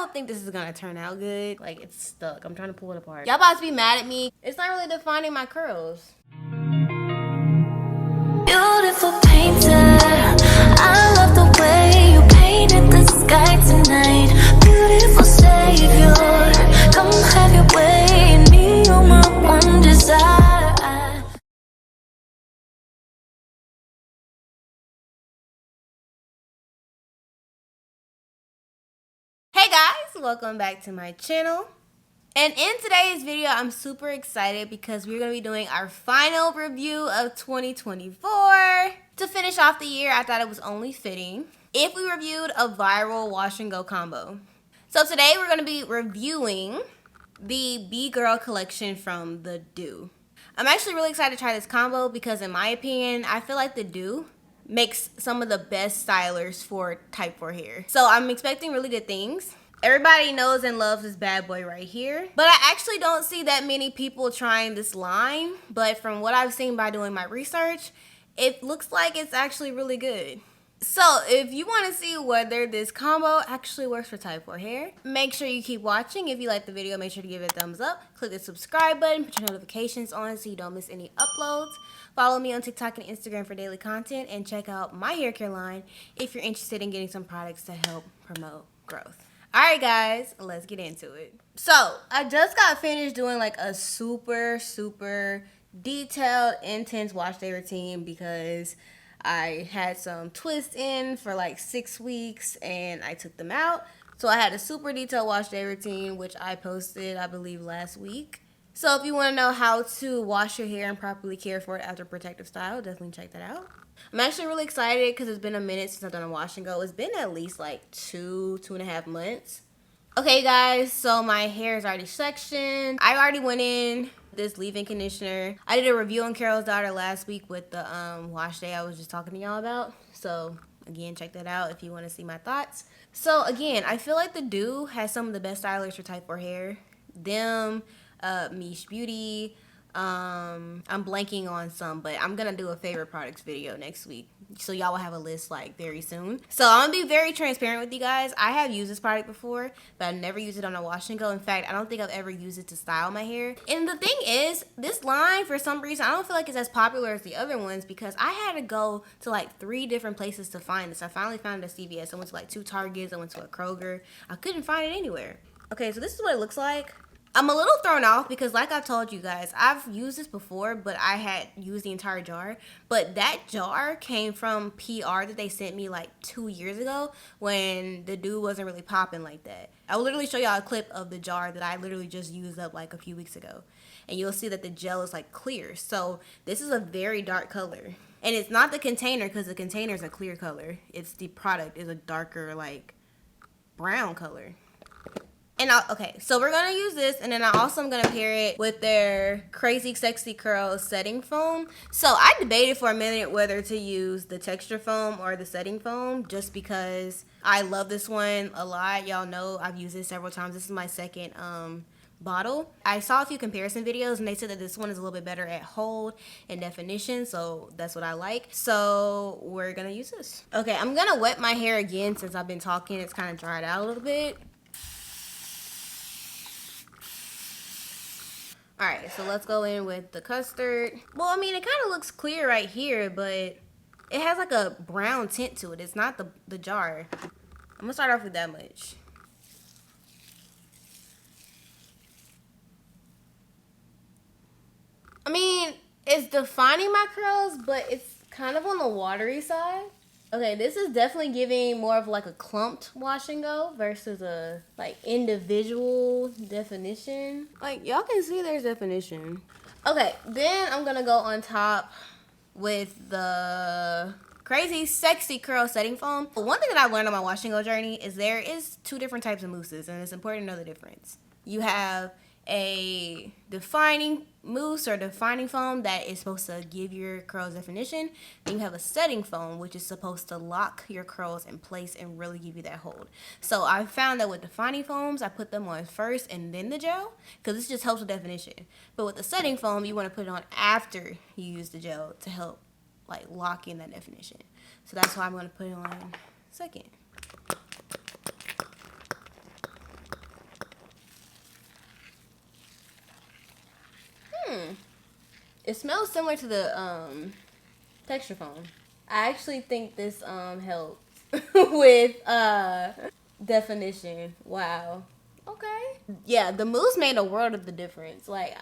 don't think this is gonna turn out good. Like, it's stuck. I'm trying to pull it apart. Y'all about to be mad at me. It's not really defining my curls. Beautiful painter, I love the way you painted the sky tonight. Beautiful savior, come have your way in me, you're my one desire. Hey guys, welcome back to my channel. And in today's video, I'm super excited because we're going to be doing our final review of 2024. To finish off the year, I thought it was only fitting if we reviewed a viral wash and go combo. So today we're going to be reviewing the B-Girl collection from the Doux. I'm actually really excited to try this combo because in my opinion, I feel like the Doux makes some of the best stylers for type 4 hair. So I'm expecting really good things. Everybody knows and loves this bad boy right here. But I actually don't see that many people trying this line. But from what I've seen by doing my research, it looks like it's actually really good. So if you want to see whether this combo actually works for type 4 hair, make sure you keep watching. If you like the video, make sure to give it a thumbs up. Click the subscribe button, put your notifications on so you don't miss any uploads. Follow me on TikTok and Instagram for daily content, and check out my hair care line if you're interested in getting some products to help promote growth. Alright guys, let's get into it. So, I just got finished doing like a super detailed, intense wash day routine because I had some twists in for like 6 weeks and I took them out. So I had a super detailed wash day routine, which I posted, I believe, last week. So if you want to know how to wash your hair and properly care for it after protective style, definitely check that out. I'm actually really excited because it's been a minute since I've done a wash and go. It's been at least like 2.5 months. Okay guys, so my hair is already sectioned. I already went in this leave-in conditioner. I did a review on Carol's Daughter last week with the wash day I was just talking to y'all about. So again, check that out if you want to see my thoughts. So again, I feel like the Doux has some of the best stylers for type 4 hair. Them, Mish Beauty. I'm blanking on some, but I'm gonna do a favorite products video next week, so y'all will have a list like very soon. So I'm gonna be very transparent with you guys. I have used this product before, but I've never used it on a wash and go. In fact, I don't think I've ever used it to style my hair. And the thing is, this line, for some reason, I don't feel like it's as popular as the other ones because I had to go to like 3 different places to find this. I finally found it at CVS. I went to like 2 Targets. I went to a Kroger. I couldn't find it anywhere. Okay, so this is what it looks like. I'm a little thrown off because like I told you guys, I've used this before, but I had used the entire jar. But that jar came from PR that they sent me like 2 years ago when the Doux wasn't really popping like that. I will literally show y'all a clip of the jar that I literally just used up like a few weeks ago. And you'll see that the gel is like clear. So this is a very dark color. And it's not the container because the container is a clear color. It's the product is a darker like brown color. And okay, so we're gonna use this, and then I also am gonna pair it with their Crazy Sexy Curls setting foam. So I debated for a minute whether to use the texture foam or the setting foam, just because I love this one a lot. Y'all know I've used it several times. This is my second bottle. I saw a few comparison videos, and they said that this one is a little bit better at hold and definition, so that's what I like. So we're gonna use this. Okay, I'm gonna wet my hair again since I've been talking. It's kind of dried out a little bit. Alright, so let's go in with the custard. Well, I mean, it kind of looks clear right here, but it has like a brown tint to it. It's not the jar. I'm going to start off with that much. I mean, it's defining my curls, but it's kind of on the watery side. Okay, this is definitely giving more of like a clumped wash and go versus a like individual definition. Like y'all can see there's definition. Okay, then I'm gonna go on top with the Crazy Sexy Curl Setting Foam. One thing that I learned on my wash and go journey is there is 2 different types of mousses, and it's important to know the difference. You have a defining mousse or defining foam that is supposed to give your curls definition. Then you have a setting foam, which is supposed to lock your curls in place and really give you that hold. So I found that with defining foams, I put them on first and then the gel because this just helps with definition. But with the setting foam, you want to put it on after you use the gel to help like lock in that definition. So that's why I'm going to put it on second. It smells similar to the texture foam. I actually think this helps with definition. Wow. Okay. Yeah, the mousse made a world of the difference. Like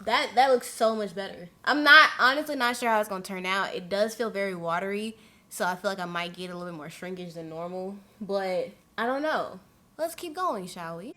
that looks so much better. I'm not honestly not sure how it's gonna turn out. It does feel very watery, so I feel like I might get a little bit more shrinkage than normal. But I don't know. Let's keep going, shall we?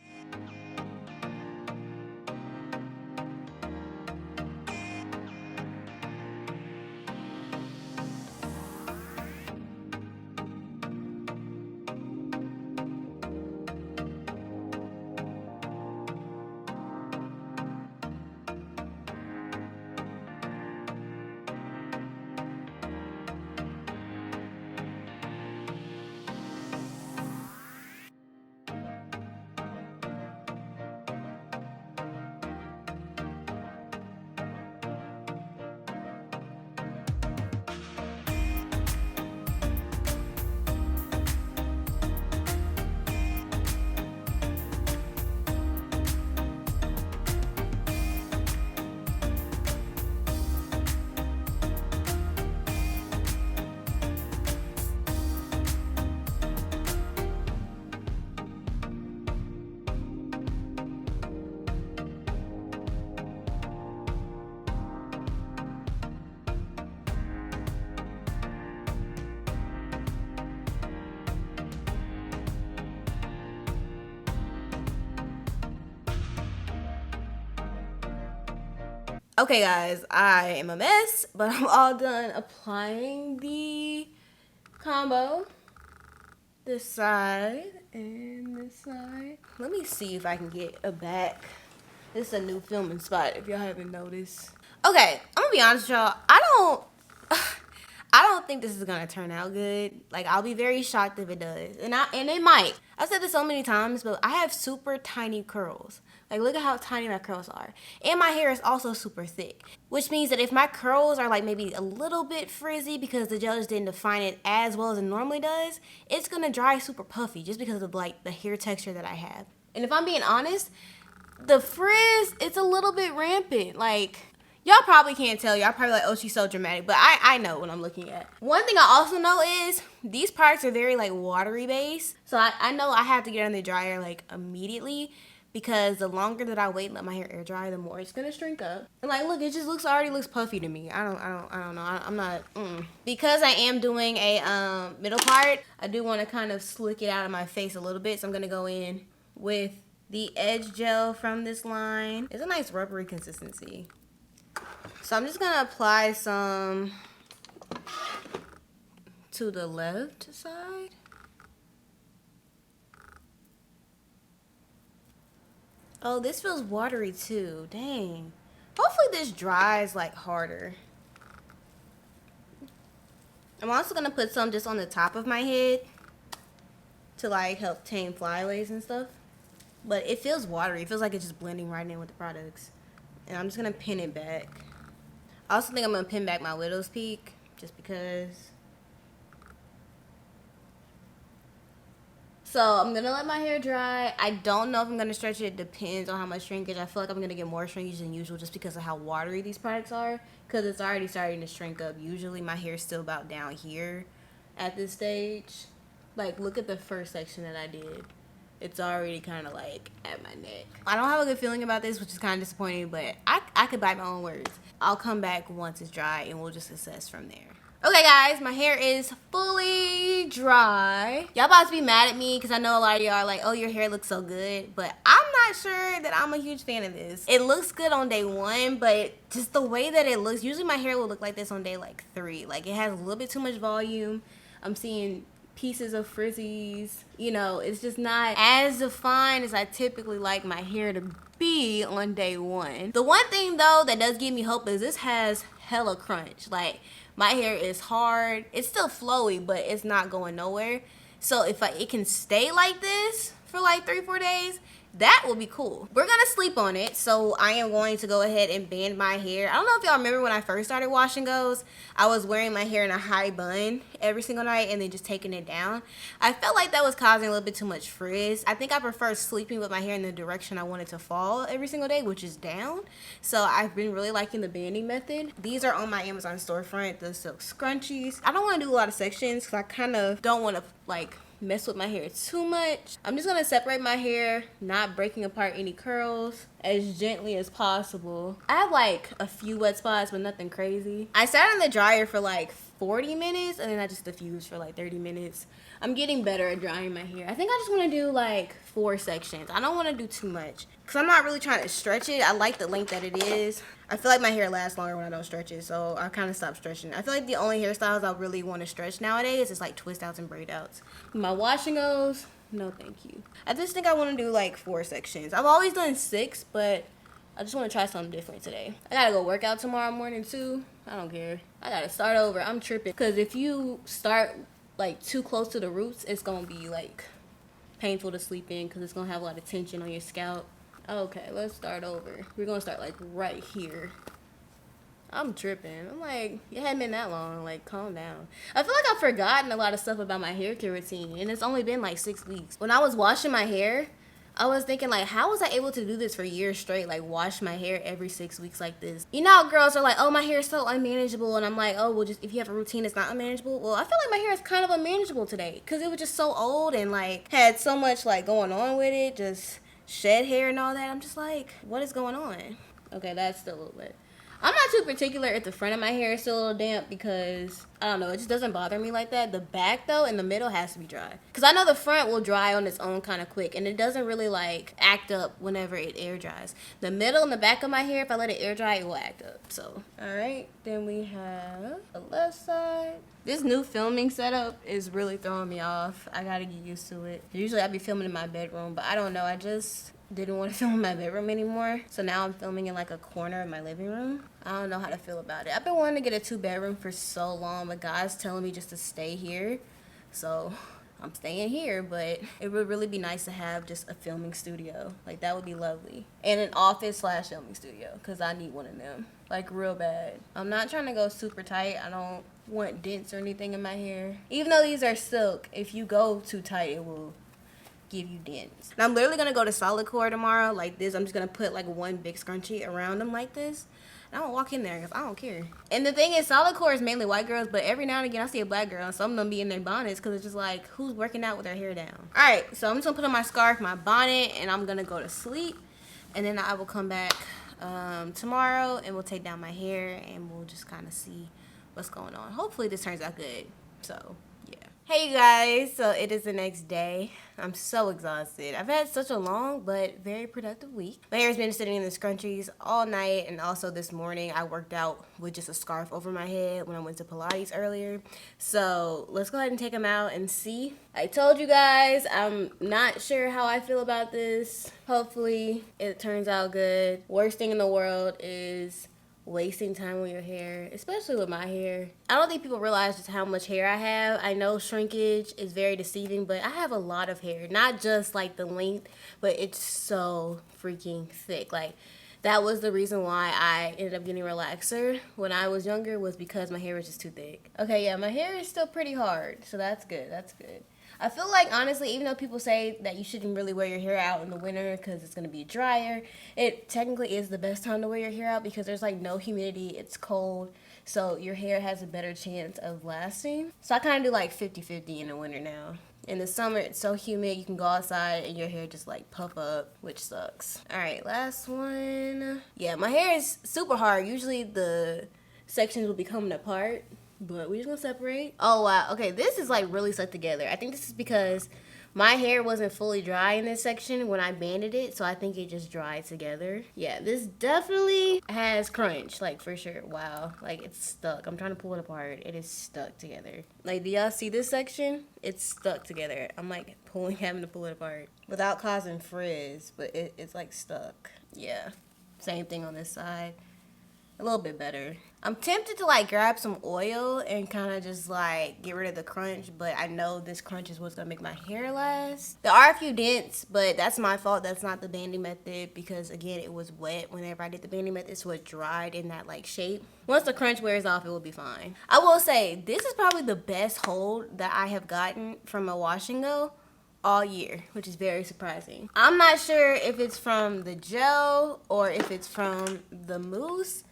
Okay guys, I am a mess, but I'm all done applying the combo. This side and this side. Let me see if I can get a back. This is a new filming spot if y'all haven't noticed. Okay, I'm gonna be honest with y'all. I don't think this is gonna turn out good. Like, I'll be very shocked if it does. And it might. I've said this so many times, but I have super tiny curls. Like, look at how tiny my curls are. And my hair is also super thick. Which means that if my curls are like maybe a little bit frizzy because the gel just didn't define it as well as it normally does, it's gonna dry super puffy just because of like the hair texture that I have. And if I'm being honest, the frizz, it's a little bit rampant. Like, y'all probably can't tell. Y'all probably like, oh, she's so dramatic. But I know what I'm looking at. One thing I also know is these products are very like watery based. So I know I have to get in the dryer like immediately, because the longer that I wait and let my hair air dry, the more it's gonna shrink up. And like, look, it just already looks puffy to me. I don't know. I'm not. Because I am doing a middle part, I do want to kind of slick it out of my face a little bit. So I'm gonna go in with the edge gel from this line. It's a nice rubbery consistency. So I'm just gonna apply some to the left side. Oh, this feels watery too. Dang. Hopefully this dries like harder. I'm also gonna put some just on the top of my head to like help tame flyaways and stuff. But it feels watery. It feels like it's just blending right in with the products. And I'm just gonna pin it back. I also think I'm gonna pin back my widow's peak just because. So I'm gonna let my hair dry. I don't know if I'm gonna stretch it. It depends on how much shrinkage. I feel like I'm gonna get more shrinkage than usual just because of how watery these products are. Because it's already starting to shrink up. Usually my hair's still about down here at this stage. Like, look at the first section that I did. It's already kind of like at my neck. I don't have a good feeling about this, which is kind of disappointing, but I could bite my own words. I'll come back once it's dry and we'll just assess from there. Okay guys, my hair is fully dry. Y'all about to be mad at me because I know a lot of y'all are like, oh, your hair looks so good. But I'm not sure that I'm a huge fan of this. It looks good on day 1, but just the way that it looks, usually my hair will look like this on day like 3. Like, it has a little bit too much volume. I'm seeing pieces of frizzies. You know, it's just not as defined as I typically like my hair to be on day 1. The one thing though that does give me hope is this has hella crunch. Like, my hair is hard. It's still flowy, but it's not going nowhere. So if it can stay like this for like 3-4 days, that will be cool. We're gonna sleep on it, so I am going to go ahead and band my hair. I don't know if y'all remember when I first started washing goes, I was wearing my hair in a high bun every single night and then just taking it down. I felt like that was causing a little bit too much frizz. I think I prefer sleeping with my hair in the direction I want it to fall every single day, which is down. So I've been really liking the banding method. These are on my Amazon storefront, the silk scrunchies. I don't want to do a lot of sections because I kind of don't want to like mess with my hair too much. I'm just gonna separate my hair, not breaking apart any curls, as gently as possible. I have like a few wet spots, but nothing crazy. I sat in the dryer for like 40 minutes and then I just diffused for like 30 minutes. I'm getting better at drying my hair. I think I just want to do like 4 sections. I don't want to do too much because I'm not really trying to stretch it. I like the length that it is. I feel like my hair lasts longer when I don't stretch it, so I kind of stopped stretching. I feel like the only hairstyles I really want to stretch nowadays is like twist outs and braid outs. My washing goes, no thank you. I just think I want to do like 4 sections. I've always done 6, but I just want to try something different today. I gotta go work out tomorrow morning too. I don't care. I gotta start over. I'm tripping. Because if you start like too close to the roots, it's gonna be like painful to sleep in because it's gonna have a lot of tension on your scalp. Okay, let's start over. We're gonna start like right here. I'm tripping. I'm like, it hadn't been that long. Like, calm down. I feel like I've forgotten a lot of stuff about my hair care routine, and it's only been like 6 weeks. When I was washing my hair, I was thinking like, how was I able to do this for years straight? Like wash my hair every 6 weeks like this. You know how girls are like, oh, my hair is so unmanageable. And I'm like, oh, well, just if you have a routine, it's not unmanageable. Well, I feel like my hair is kind of unmanageable today because it was just so old and like had so much like going on with it. Just shed hair and all that. I'm just like, what is going on? Okay, that's still a little bit. I'm not too particular if the front of my hair is still a little damp because, I don't know, it just doesn't bother me like that. The back, though, and the middle has to be dry. Because I know the front will dry on its own kind of quick, and it doesn't really, like, act up whenever it air dries. The middle and the back of my hair, if I let it air dry, it will act up. So, all right. Then we have the left side. This new filming setup is really throwing me off. I got to get used to it. Usually, I'd be filming in my bedroom, but I don't know. I just didn't want to film in my bedroom anymore. So now I'm filming in like a corner of my living room. I don't know how to feel about it. I've been wanting to get a 2-bedroom for so long, but God's telling me just to stay here. So I'm staying here, but it would really be nice to have just a filming studio. Like that would be lovely. And an office / filming studio because I need one of them. Like real bad. I'm not trying to go super tight. I don't want dents or anything in my hair. Even though these are silk, if you go too tight, it will give you dents. And I'm literally gonna go to solid core tomorrow like this. I'm just gonna put like one big scrunchie around them like this. And I don't walk in there because I don't care. And the thing is, solid core is mainly white girls, but every now and again I see a black girl and some of them be in their bonnets because it's just like, who's working out with their hair down? Alright, so I'm just gonna put on my scarf, my bonnet, and I'm gonna go to sleep. And then I will come back tomorrow and we'll take down my hair and we'll just kind of see what's going on. Hopefully this turns out good. So hey you guys, so it is the next day. I'm so exhausted. I've had such a long but very productive week. My hair's been sitting in the scrunchies all night, and also this morning I worked out with just a scarf over my head when I went to Pilates earlier. So let's go ahead and take them out and see. I told you guys I'm not sure how I feel about this. Hopefully it turns out good. Worst thing in the world is wasting time with your hair, especially with my hair. I don't think people realize just how much hair I have. I know shrinkage is very deceiving, but I have a lot of hair. Not just like the length, but it's so freaking thick. Like that was the reason why I ended up getting relaxer when I was younger, was because my hair was just too thick. Okay, yeah, my hair is still pretty hard, so that's good. That's good. I feel like, honestly, even though people say that you shouldn't really wear your hair out in the winter because it's going to be drier, it technically is the best time to wear your hair out because there's, like, no humidity. It's cold, so your hair has a better chance of lasting. So I kind of do, like, 50-50 in the winter now. In the summer, it's so humid, you can go outside and your hair just, like, puff up, which sucks. All right, last one. Yeah, my hair is super hard. Usually the sections will be coming apart, but we're just gonna separate. Oh wow, okay, this is like really stuck together. I think this is because my hair wasn't fully dry in this section when I banded it, so I think it just dried together. Yeah, this definitely has crunch, like for sure. Wow, like it's stuck. I'm trying to pull it apart. It is stuck together. Like, do y'all see this section? It's stuck together. I'm like having to pull it apart without causing frizz, but it's like stuck. Yeah, same thing on this side. A little bit better. I'm tempted to like grab some oil and kind of just like get rid of the crunch, but I know this crunch is what's gonna make my hair last. There are a few dents, but that's my fault. That's not the banding method because again, it was wet whenever I did the banding method, so it dried in that like shape. Once the crunch wears off, it will be fine. I will say this is probably the best hold that I have gotten from a wash and go all year, which is very surprising. I'm not sure if it's from the gel or if it's from the mousse,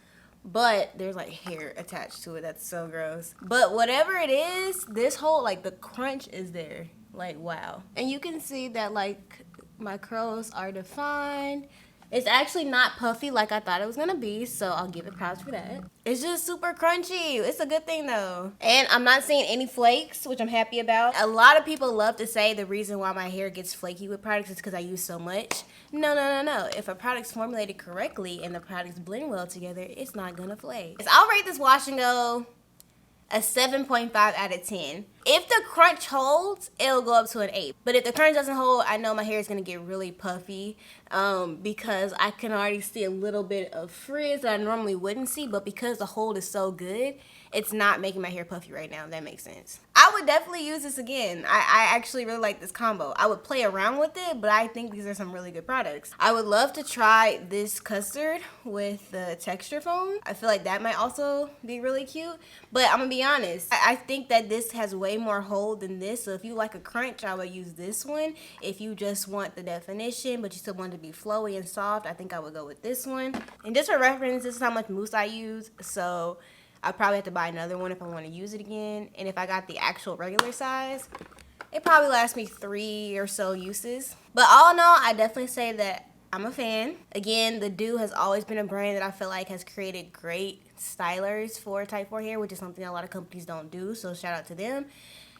but there's like hair attached to it. That's so gross. But whatever it is, this whole like the crunch is there. Like wow. And you can see that like my curls are defined. It's actually not puffy like I thought it was gonna be, so I'll give it props for that. It's just super crunchy. It's a good thing though. And I'm not seeing any flakes, which I'm happy about. A lot of people love to say the reason why my hair gets flaky with products is because I use so much. No. If a product's formulated correctly and the products blend well together, it's not gonna flake. So I'll rate this wash and go a 7.5 out of 10. If the crunch holds, it'll go up to an 8. But if the crunch doesn't hold, I know my hair is gonna get really puffy because I can already see a little bit of frizz that I normally wouldn't see, but because the hold is so good, it's not making my hair puffy right now, if that makes sense. I would definitely use this again. I actually really like this combo. I would play around with it, but I think these are some really good products. I would love to try this custard with the texture foam. I feel like that might also be really cute, but I'm gonna be honest. I think that this has way more hold than this, so if you like a crunch, I would use this one. If you just want the definition, but you still want it to be flowy and soft, I think I would go with this one. And just for reference, this is how much mousse I use, so I probably have to buy another one if I want to use it again. And if I got the actual regular size, it probably lasts me 3 or so uses. But all in all, I definitely say that I'm a fan. Again, the Doux has always been a brand that I feel like has created great stylers for type 4 hair, which is something a lot of companies don't do, so shout out to them.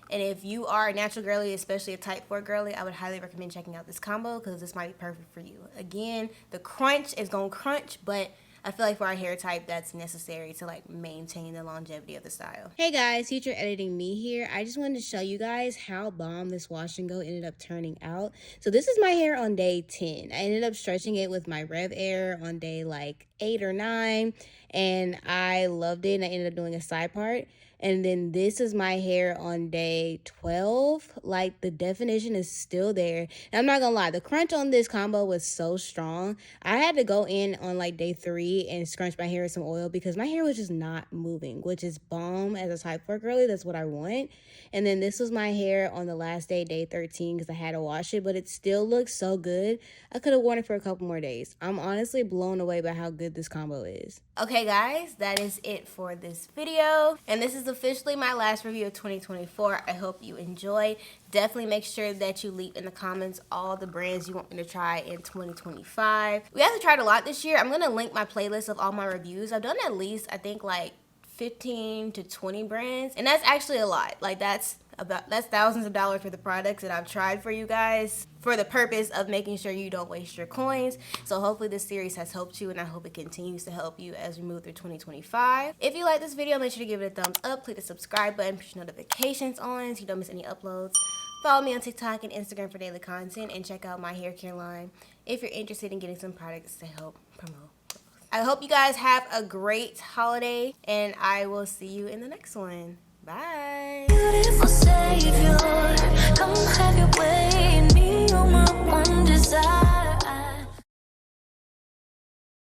And if you are a natural girly, especially a type 4 girly, I would highly recommend checking out this combo because this might be perfect for you. Again, the crunch is going to crunch, but I feel like for our hair type, that's necessary to like maintain the longevity of the style. Hey guys, Future Editing Me here. I just wanted to show you guys how bomb this wash and go ended up turning out. So this is my hair on day 10. I ended up stretching it with my Rev Air on day like 8 or 9, and I loved it, and I ended up doing a side part. And then this is my hair on day 12. Like, the definition is still there. And I'm not gonna lie, the crunch on this combo was so strong. I had to go in on like day 3 and scrunch my hair with some oil because my hair was just not moving, which is bomb as a type 4 girly. That's what I want. And then this was my hair on the last day, day 13, because I had to wash it, but it still looks so good. I could have worn it for a couple more days. I'm honestly blown away by how good this combo is. Okay guys, that is it for this video. And this is officially my last review of 2024. I hope you enjoy. Definitely make sure that you leave in the comments all the brands you want me to try in 2025. We actually tried a lot this year. I'm gonna link my playlist of all my reviews. I've done at least, I think, like 15 to 20 brands, and that's actually a lot. Like that's thousands of dollars for the products that I've tried for you guys for the purpose of making sure you don't waste your coins. So hopefully this series has helped you, and I hope it continues to help you as we move through 2025. If you like this video, make sure to give it a thumbs up, click the subscribe button, push notifications on so you don't miss any uploads. Follow me on TikTok and Instagram for daily content, and check out my hair care line if you're interested in getting some products to help promote. I hope you guys have a great holiday, and I will see you in the next one. Bye. Beautiful savior, come have your